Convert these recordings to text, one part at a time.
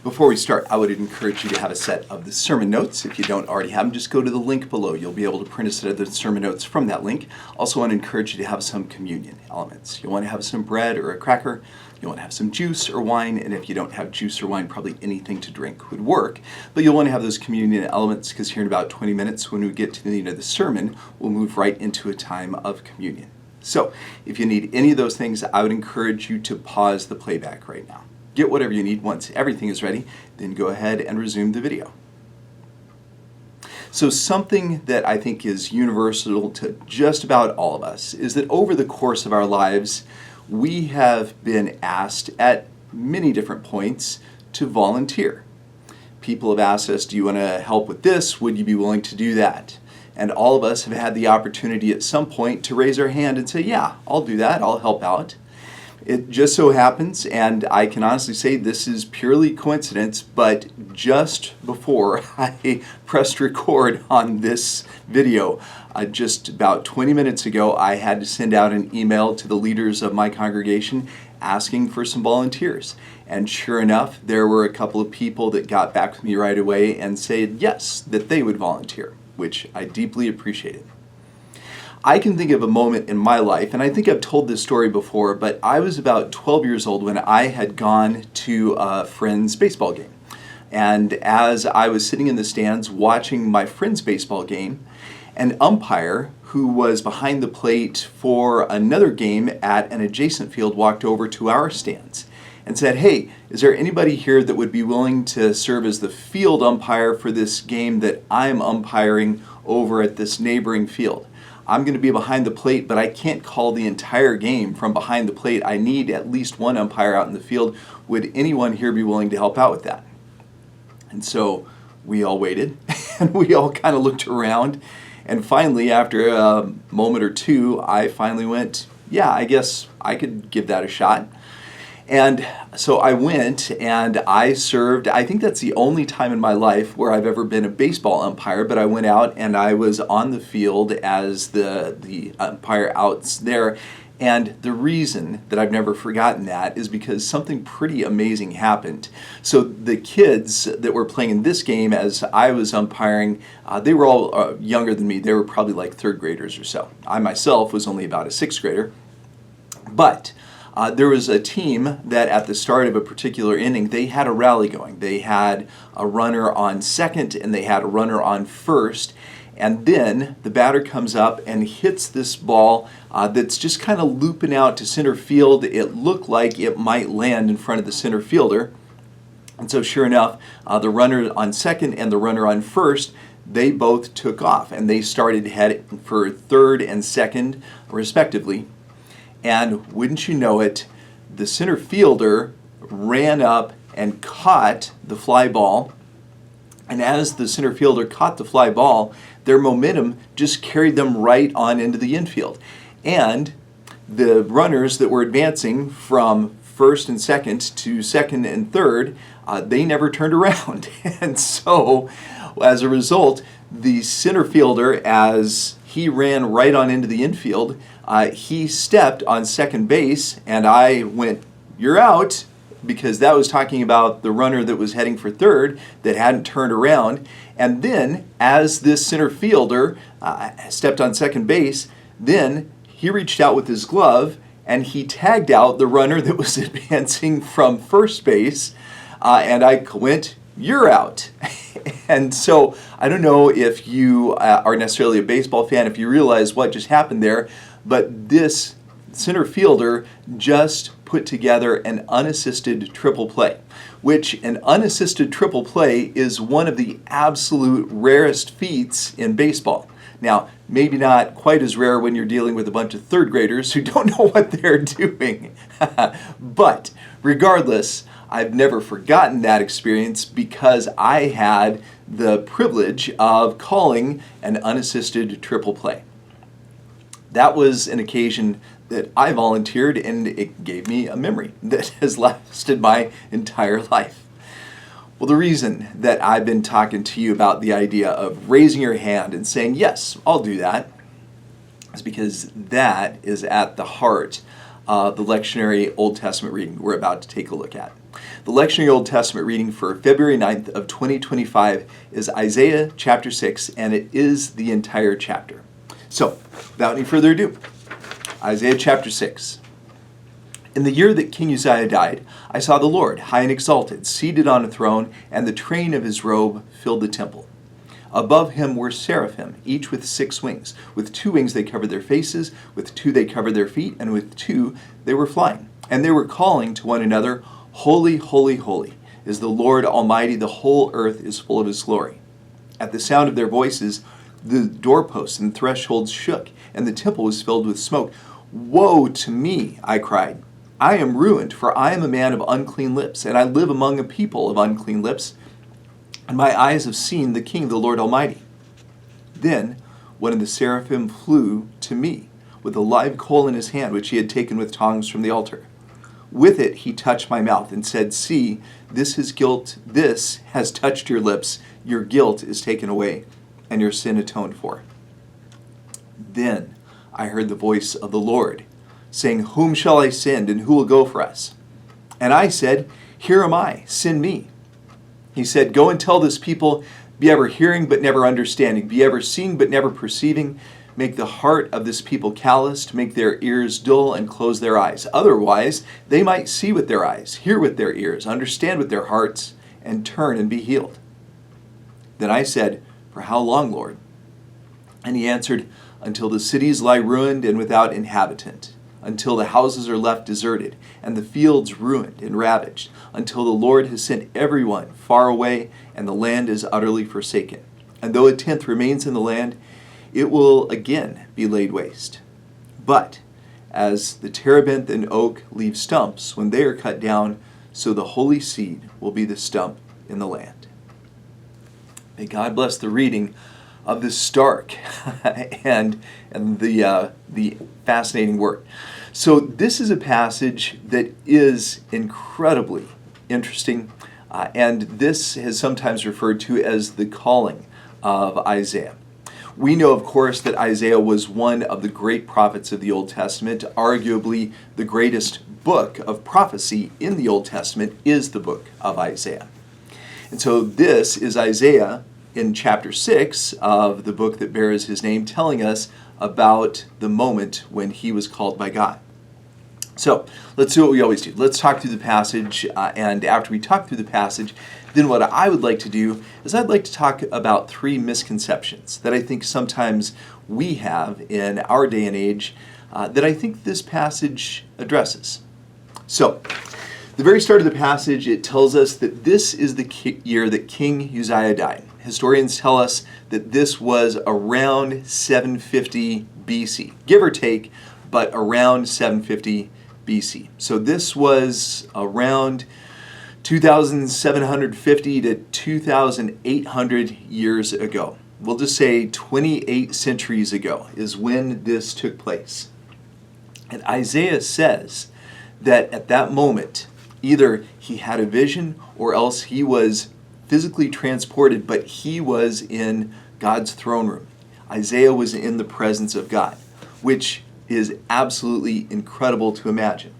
Before we start, I would encourage you to have a set of the sermon notes. If you don't already have them, just go to the link below. You'll be able to print a set of the sermon notes from that link. Also want to encourage you to have some communion elements. You'll want to have some bread or a cracker. You'll want to have some juice or wine, and if you don't have juice or wine, probably anything to drink would work. But you'll want to have those communion elements because here in about 20 minutes, when we get to the end of the sermon, we'll move right into a time of communion. So if you need any of those things, I would encourage you to pause the playback right now. Get whatever you need. Once everything is ready, then go ahead and resume the video. So something that I think is universal to just about all of us is that over the course of our lives, we have been asked at many different points to volunteer. People have asked us, do you want to help with this? Would you be willing to do that? And all of us have had the opportunity at some point to raise our hand and say, yeah, I'll do that, I'll help out. It just so happens, and I can honestly say this is purely coincidence, but just before I pressed record on this video, just about 20 minutes ago, I had to send out an email to the leaders of my congregation asking for some volunteers. And sure enough, there were a couple of people that got back with me right away and said yes, that they would volunteer, which I deeply appreciated. I can think of a moment in my life, and I think I've told this story before, but I was about 12 years old when I had gone to a friend's baseball game. And as I was sitting in the stands watching my friend's baseball game, an umpire who was behind the plate for another game at an adjacent field walked over to our stands and said, hey, is there anybody here that would be willing to serve as the field umpire for this game that I'm umpiring over at this neighboring field? I'm going to be behind the plate, but I can't call the entire game from behind the plate. I need at least one umpire out in the field. Would anyone here be willing to help out with that? And so we all waited, and we all kind of looked around. And finally, after a moment or two, I finally went, yeah, I guess I could give that a shot. And so I went and I served. I think that's the only time in my life where I've ever been a baseball umpire, but I went out and I was on the field as the umpire out there. And the reason that I've never forgotten that is because something pretty amazing happened. So the kids that were playing in this game as I was umpiring, they were all younger than me. They were probably like third graders or so. I myself was only about a sixth grader. But there was a team that at the start of a particular inning, they had a rally going. They had a runner on second and they had a runner on first. And then the batter comes up and hits this ball that's just kind of looping out to center field. It looked like it might land in front of the center fielder. And so sure enough, the runner on second and the runner on first, they both took off and they started heading for third and second respectively. And wouldn't you know it, the center fielder ran up and caught the fly ball. And as the center fielder caught the fly ball, their momentum just carried them right on into the infield. And the runners that were advancing from first and second to second and third, they never turned around. And so, as a result, the center fielder, as he ran right on into the infield, he stepped on second base, and I went, you're out, because that was talking about the runner that was heading for third that hadn't turned around. And then, as this center fielder stepped on second base, then he reached out with his glove, and he tagged out the runner that was advancing from first base, and I went, you're out. And so I don't know if you are necessarily a baseball fan, if you realize what just happened there, but this center fielder just put together an unassisted triple play, which an unassisted triple play is one of the absolute rarest feats in baseball. Now, maybe not quite as rare when you're dealing with a bunch of third graders who don't know what they're doing. But regardless, I've never forgotten that experience because I had the privilege of calling an unassisted triple play. That was an occasion that I volunteered, and it gave me a memory that has lasted my entire life. Well, the reason that I've been talking to you about the idea of raising your hand and saying, yes, I'll do that, is because that is at the heart of the lectionary Old Testament reading we're about to take a look at. The lectionary Old Testament reading for February 9th of 2025 is Isaiah chapter 6, and it is the entire chapter. So, without any further ado, Isaiah chapter 6. In the year that King Uzziah died, I saw the Lord, high and exalted, seated on a throne, and the train of his robe filled the temple. Above him were seraphim, each with 6 wings. With 2 wings they covered their faces, with 2 they covered their feet, and with 2 they were flying. And they were calling to one another, Holy, holy, holy is the Lord Almighty, the whole earth is full of his glory. At the sound of their voices, the doorposts and thresholds shook, and the temple was filled with smoke. Woe to me, I cried. I am ruined, for I am a man of unclean lips, and I live among a people of unclean lips, and my eyes have seen the King, the Lord Almighty. Then one of the seraphim flew to me, with a live coal in his hand, which he had taken with tongs from the altar. With it he touched my mouth and said, See, this is guilt. This has touched your lips. Your guilt is taken away, and your sin atoned for. Then I heard the voice of the Lord, saying, Whom shall I send, and who will go for us? And I said, Here am I, send me. He said, Go and tell this people, be ever hearing but never understanding, be ever seeing but never perceiving. Make the heart of this people calloused, make their ears dull, and close their eyes. Otherwise, they might see with their eyes, hear with their ears, understand with their hearts, and turn and be healed. Then I said, For how long, Lord? And he answered, Until the cities lie ruined and without inhabitant, until the houses are left deserted, and the fields ruined and ravaged, until the Lord has sent everyone far away, and the land is utterly forsaken. And though 1/10 remains in the land, it will again be laid waste. But as the terebinth and oak leave stumps when they are cut down, so the holy seed will be the stump in the land. May God bless the reading of this stark and the fascinating word. So this is a passage that is incredibly interesting, and this is sometimes referred to as the calling of Isaiah. We know, of course, that Isaiah was one of the great prophets of the Old Testament. Arguably, the greatest book of prophecy in the Old Testament is the book of Isaiah. And so this is Isaiah in chapter 6 of the book that bears his name, telling us about the moment when he was called by God. So let's do what we always do. Let's talk through the passage, and after we talk through the passage, then what I would like to do is I'd like to talk about 3 misconceptions that I think sometimes we have in our day and age that I think this passage addresses. So, the very start of the passage, it tells us that this is the year that King Uzziah died. Historians tell us that this was around 750 BC, give or take, but around 750 BC. So this was around 2,750 to 2,800 years ago. We'll just say 28 centuries ago is when this took place. And Isaiah says that at that moment, either he had a vision or else he was physically transported, but he was in God's throne room. Isaiah was in the presence of God, which is absolutely incredible to imagine.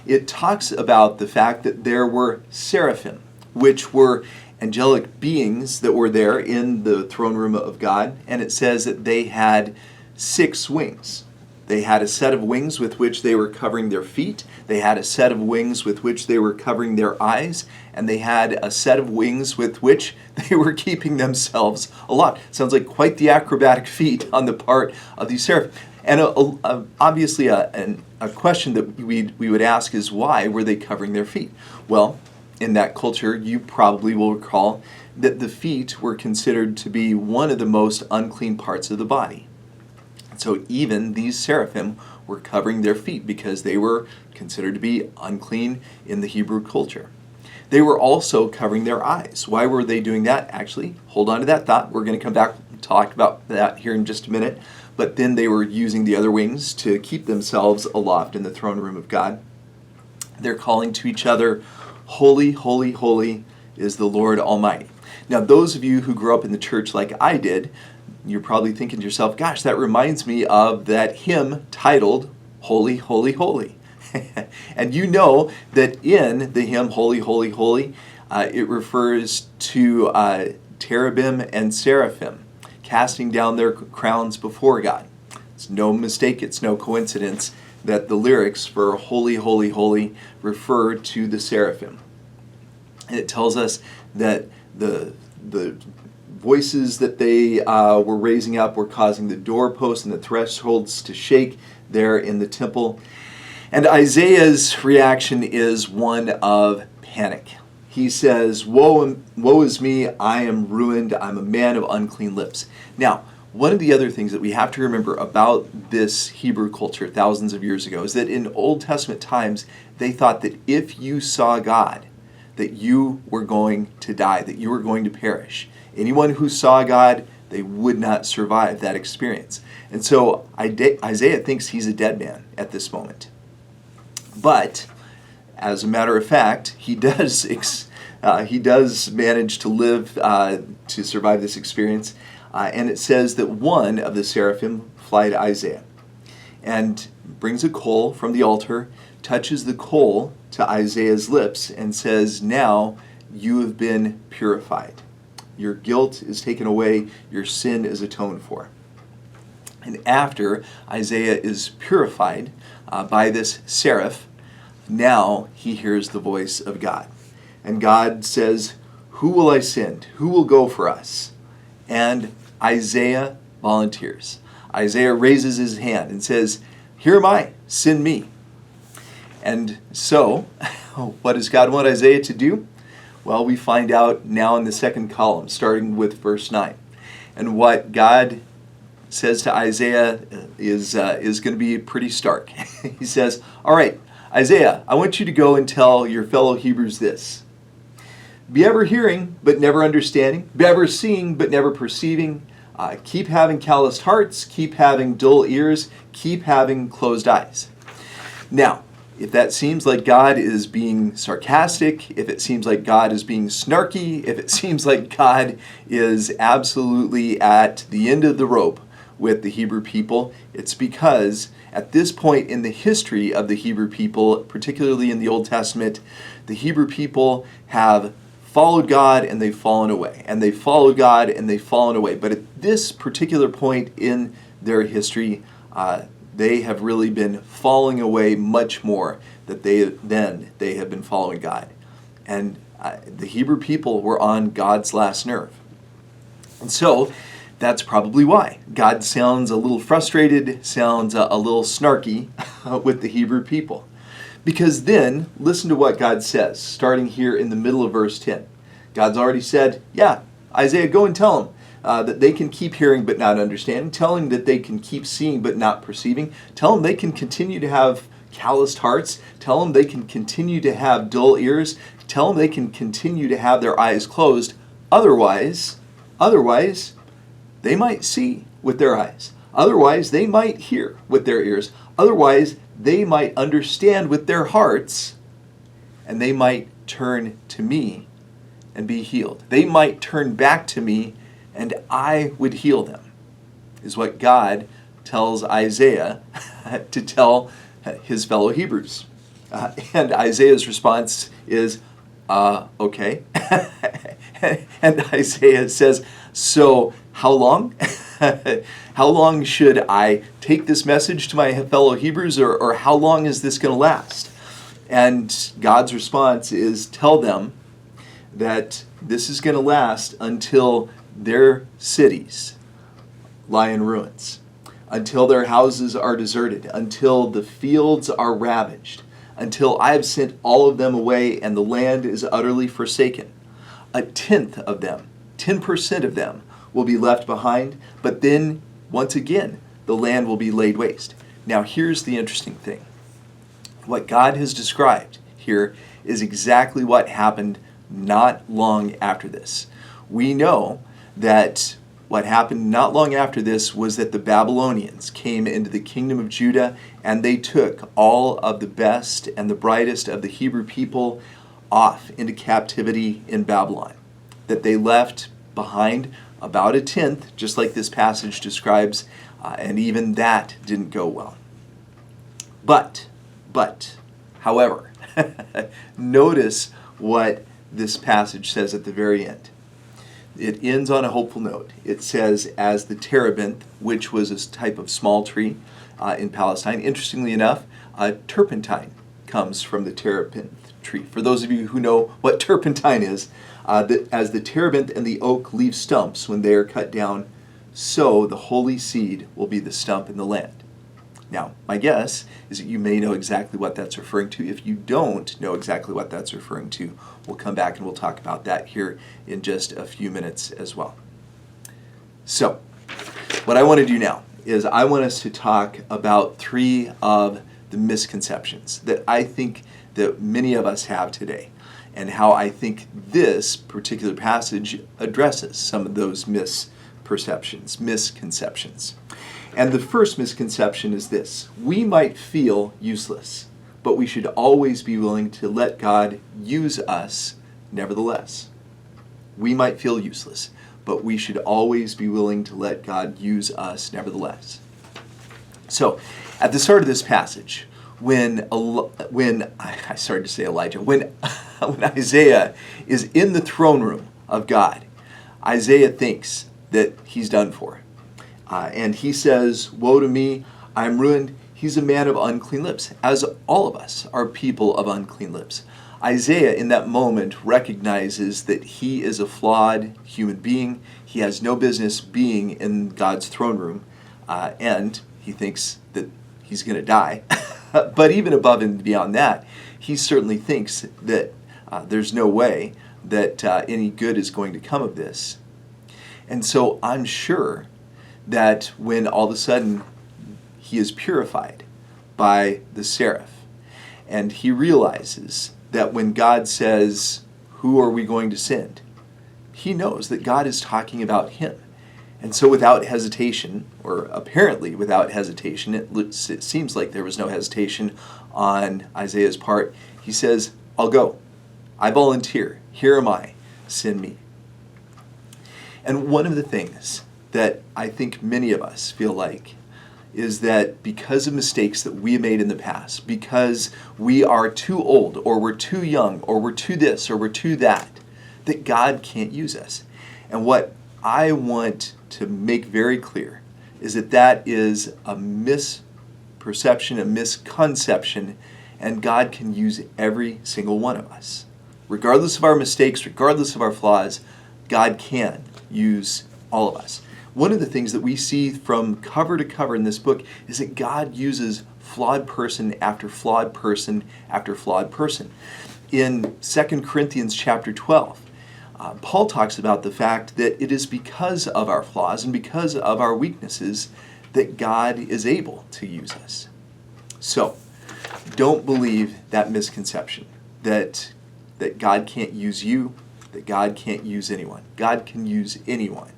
It talks about the fact that there were seraphim, which were angelic beings that were there in the throne room of God, and it says that they had 6 wings. They had a set of wings with which they were covering their feet, they had a set of wings with which they were covering their eyes, and they had a set of wings with which they were keeping themselves aloft. Sounds like quite the acrobatic feat on the part of these seraphim. And obviously a question that we would ask is, why were they covering their feet? Well, in that culture, you probably will recall that the feet were considered to be one of the most unclean parts of the body. So even these seraphim were covering their feet because they were considered to be unclean in the Hebrew culture. They were also covering their eyes. Why were they doing that? Actually, hold on to that thought. We're going to come back and talk about that here in just a minute. But then they were using the other wings to keep themselves aloft in the throne room of God. They're calling to each other, Holy, holy, holy is the Lord Almighty. Now, those of you who grew up in the church like I did, you're probably thinking to yourself, gosh, that reminds me of that hymn titled Holy, Holy, Holy. And you know that in the hymn Holy, Holy, Holy, it refers to cherubim and seraphim casting down their crowns before God. It's no mistake, it's no coincidence that the lyrics for Holy, Holy, Holy refer to the seraphim. And it tells us that the voices that they were raising up were causing the doorposts and the thresholds to shake there in the temple. And Isaiah's reaction is one of panic. He says, woe is me, I am ruined, I'm a man of unclean lips. Now, one of the other things that we have to remember about this Hebrew culture thousands of years ago is that in Old Testament times, they thought that if you saw God, that you were going to die, that you were going to perish. Anyone who saw God, they would not survive that experience. And so Isaiah thinks he's a dead man at this moment. But as a matter of fact, he does manage to live to survive this experience. And it says that one of the seraphim fly to Isaiah and brings a coal from the altar, touches the coal to Isaiah's lips, and says, now you have been purified. Your guilt is taken away, your sin is atoned for. And after Isaiah is purified by this seraph, now he hears the voice of God. And God says, who will I send? Who will go for us? And Isaiah volunteers. Isaiah raises his hand and says, here am I, send me. And so, what does God want Isaiah to do? Well, we find out now in the second column, starting with verse 9. And what God says to Isaiah is going to be pretty stark. He says, all right, Isaiah, I want you to go and tell your fellow Hebrews this. Be ever hearing, but never understanding. Be ever seeing, but never perceiving. Keep having calloused hearts. Keep having dull ears. Keep having closed eyes. Now, if that seems like God is being sarcastic, if it seems like God is being snarky, if it seems like God is absolutely at the end of the rope with the Hebrew people, it's because at this point in the history of the Hebrew people, particularly in the Old Testament, the Hebrew people have followed God and they've fallen away. And they've followed God and they've fallen away. But at this particular point in their history, they have really been falling away much more than they have been following God. And the Hebrew people were on God's last nerve. And so that's probably why God sounds a little frustrated, sounds a little snarky with the Hebrew people. Because then, listen to what God says, starting here in the middle of verse 10. God's already said, yeah, Isaiah, go and tell them that they can keep hearing but not understanding. Tell them that they can keep seeing but not perceiving. Tell them they can continue to have calloused hearts. Tell them they can continue to have dull ears. Tell them they can continue to have their eyes closed. Otherwise, they might see with their eyes. Otherwise, they might hear with their ears. Otherwise, they might understand with their hearts, and they might turn to me and be healed. They might turn back to me, and I would heal them, is what God tells Isaiah to tell his fellow Hebrews. And Isaiah's response is, okay. And Isaiah says, so how long? How long should I take this message to my fellow Hebrews, or how long is this going to last? And God's response is, tell them that this is going to last until their cities lie in ruins, until their houses are deserted, until the fields are ravaged, until I have sent all of them away and the land is utterly forsaken. 1/10 of them, 10% of them, will be left behind, but then, once again, the land will be laid waste. Now, here's the interesting thing. What God has described here is exactly what happened not long after this. We know that what happened not long after this was that the Babylonians came into the kingdom of Judah and they took all of the best and the brightest of the Hebrew people off into captivity in Babylon. That they left behind about 1/10, just like this passage describes, and even that didn't go well. But, However, notice what this passage says at the very end. It ends on a hopeful note. It says, as the terebinth, which was a type of small tree in Palestine. Interestingly enough, turpentine comes from the terebinth tree. For those of you who know what turpentine is, as the terebinth and the oak leave stumps when they are cut down, so the holy seed will be the stump in the land. Now, my guess is that you may know exactly what that's referring to. If you don't know exactly what that's referring to, we'll come back and we'll talk about that here in just a few minutes as well. So, what I want to do now is I want us to talk about 3 of the misconceptions that I think that many of us have today, and how I think this particular passage addresses some of those misconceptions. And the first misconception is this: we might feel useless, but we should always be willing to let God use us nevertheless. We might feel useless, but we should always be willing to let God use us nevertheless. So, at the start of this passage, when I started to say Elijah, when Isaiah is in the throne room of God, Isaiah thinks that he's done for. And he says, woe to me, I'm ruined. He's a man of unclean lips, as all of us are people of unclean lips. Isaiah, in that moment, recognizes that he is a flawed human being. He has no business being in God's throne room, and he thinks that he's going to die. But even above and beyond that, he certainly thinks that there's no way that any good is going to come of this. And so I'm sure that when all of a sudden he is purified by the seraph, and he realizes that when God says, who are we going to send? He knows that God is talking about him. And so without hesitation, or apparently without hesitation, it seems like there was no hesitation on Isaiah's part, he says, I'll go. I volunteer. Here am I. Send me. And one of the things that I think many of us feel like is that because of mistakes that we made in the past, because we are too old, or we're too young, or we're too this, or we're too that God can't use us. And what I want to make very clear is that is a misperception, a misconception, and God can use every single one of us. Regardless of our mistakes, regardless of our flaws, God can use all of us. One of the things that we see from cover to cover in this book is that God uses flawed person after flawed person after flawed person. In 2 Corinthians chapter 12, Paul talks about the fact that it is because of our flaws and because of our weaknesses that God is able to use us. So, don't believe that misconception that God can't use you, that God can't use anyone. God can use anyone.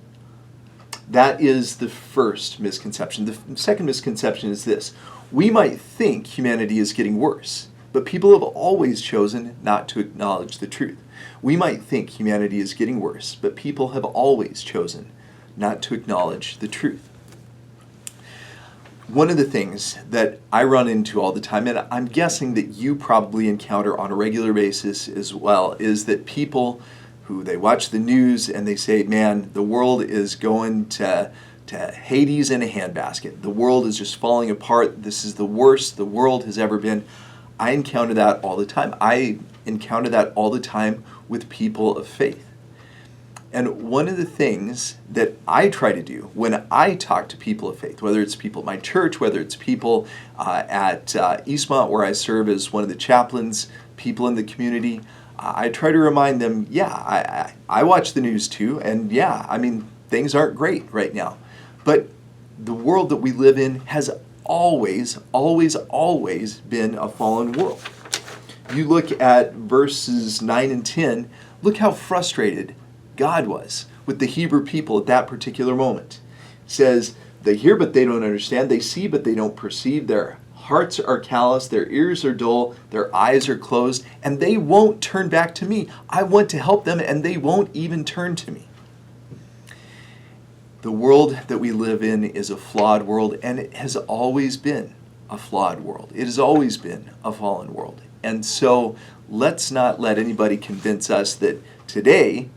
That is the first misconception. The second misconception is this: we might think humanity is getting worse, but people have always chosen not to acknowledge the truth. We might think humanity is getting worse, but people have always chosen not to acknowledge the truth. One of the things that I run into all the time, and I'm guessing that you probably encounter on a regular basis as well, is that people who they watch the news and they say, man, the world is going to Hades in a handbasket. The world is just falling apart. This is the worst the world has ever been. I encounter that all the time. I encounter that all the time with people of faith. And one of the things that I try to do when I talk to people of faith, whether it's people at my church, whether it's people at Eastmont where I serve as one of the chaplains, people in the community, I try to remind them, I watch the news too, and things aren't great right now. But the world that we live in has always, always, always been a fallen world. You look at verses 9 and 10, look how frustrated God was with the Hebrew people at that particular moment. It says, they hear but they don't understand, they see but they don't perceive, their hearts are callous, their ears are dull, their eyes are closed, and they won't turn back to me. I want to help them, and they won't even turn to me. The world that we live in is a flawed world, and it has always been a flawed world. It has always been a fallen world. And so let's not let anybody convince us that today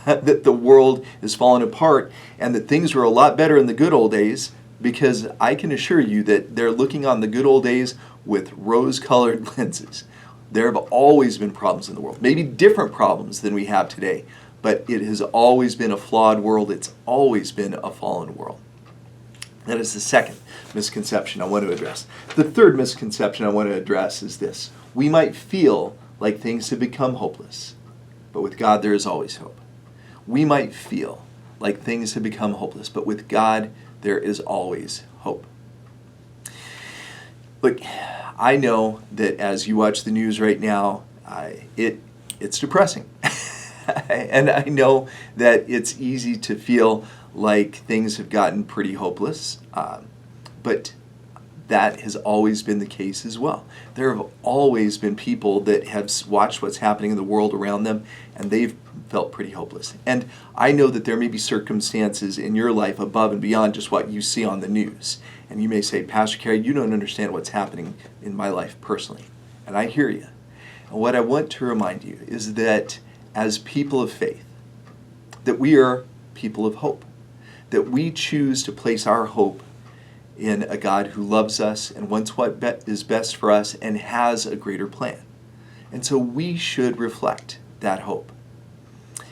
that the world is falling apart and that things were a lot better in the good old days, because I can assure you that they're looking on the good old days with rose-colored lenses. There have always been problems in the world, maybe different problems than we have today, but it has always been a flawed world. It's always been a fallen world. That is the second misconception I want to address. The third misconception I want to address is this: we might feel like things have become hopeless, but with God there is always hope. We might feel like things have become hopeless, but with God there is always hope. Look, I know that as you watch the news right now, it's depressing. And I know that it's easy to feel like things have gotten pretty hopeless, but that has always been the case as well. There have always been people that have watched what's happening in the world around them, and they've felt pretty hopeless. And I know that there may be circumstances in your life above and beyond just what you see on the news. And you may say, Pastor Kerry, you don't understand what's happening in my life personally. And I hear you. And what I want to remind you is that as people of faith, that we are people of hope, that we choose to place our hope in a God who loves us and wants what is best for us and has a greater plan. And so we should reflect that hope.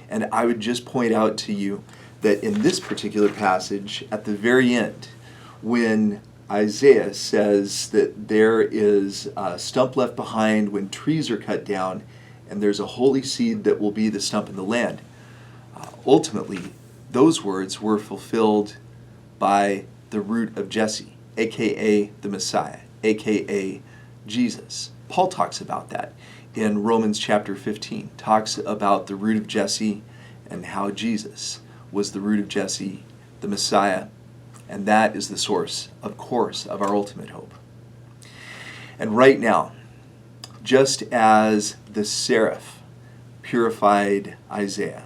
And I would just point out to you that in this particular passage, at the very end, when Isaiah says that there is a stump left behind when trees are cut down, and there's a holy seed that will be the stump in the land, ultimately, those words were fulfilled by the root of Jesse, a.k.a. the Messiah, a.k.a. Jesus. Paul talks about that in Romans chapter 15, talks about the root of Jesse and how Jesus was the root of Jesse, the Messiah, and that is the source, of course, of our ultimate hope. And right now, just as the seraph purified Isaiah,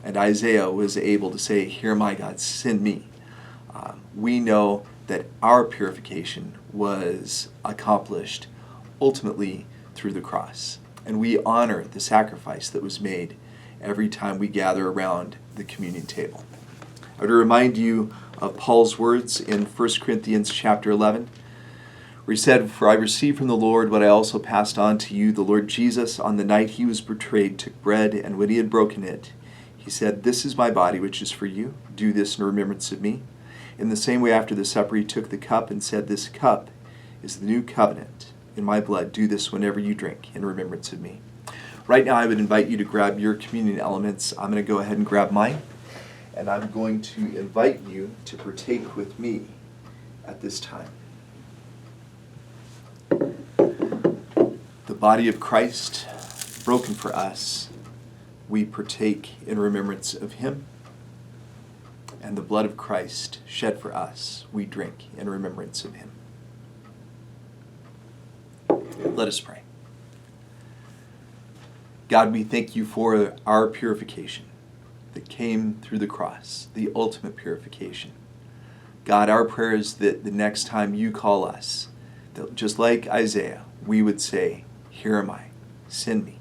and Isaiah was able to say, "Here, my God, send me," we know that our purification was accomplished ultimately through the cross. And we honor the sacrifice that was made every time we gather around the communion table. I would remind you of Paul's words in 1 Corinthians chapter 11, where he said, "For I received from the Lord what I also passed on to you. The Lord Jesus, on the night he was betrayed, took bread, and when he had broken it, he said, 'This is my body, which is for you. Do this in remembrance of me.' In the same way, after the supper, he took the cup and said, 'This cup is the new covenant in my blood. Do this whenever you drink in remembrance of me.'" Right now, I would invite you to grab your communion elements. I'm going to go ahead and grab mine, and I'm going to invite you to partake with me at this time. The body of Christ broken for us, we partake in remembrance of him. And the blood of Christ shed for us, we drink in remembrance of him. Let us pray. God, we thank you for our purification that came through the cross, the ultimate purification. God, our prayer is that the next time you call us, that just like Isaiah, we would say, "Here am I, send me."